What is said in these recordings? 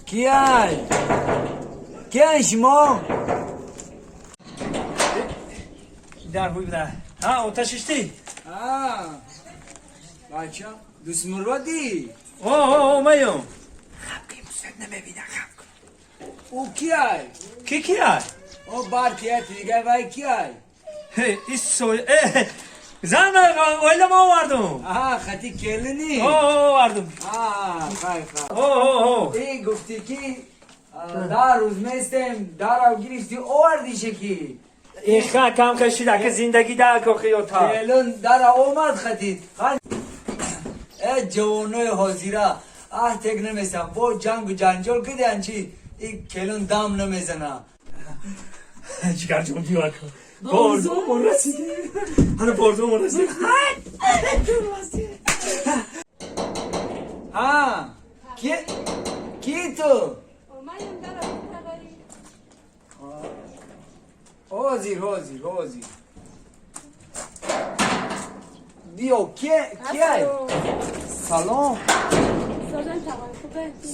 کیای شما؟ در بوی بده ها آتش اشتی بچه دوست مرادی اوه مایو خب که نمیبینه خب او کیای؟ کی او بار کیای دیگه وای کیای؟ ایسو زن ویلا ما واردم خطی کلنی؟ واردم خیلی ای گفتی کی در روز میستم در او گریفتی آوردیشه کی این کم کشیده که زندگی در که خیوتا کلن در اومد خطی ای جوانوی حاضیره تک نمیستم با جنگ و جنجال کده انچی این کلن دم نمیزنه چیکار جون بیوار کن بردومون رسیده هنو بردومون رسیده کی تو؟ حاضر بیو کیه؟ سلام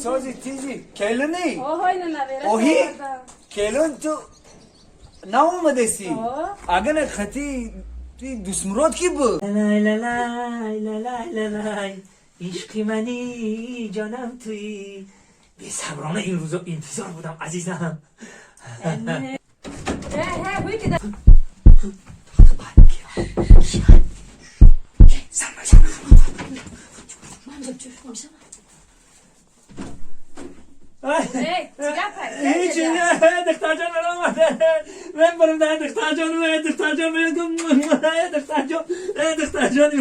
سازی تیزی کلونی؟ اوهی؟ کلون تو نامده سی اگر خطی دوست مراد کی بود؟ لای عشقی منی جانم توی بی صبرانه این روزا انتظار بودم عزیزم هیچی دختر جان من آمده من برم در دختر جان دختر جان دختر جان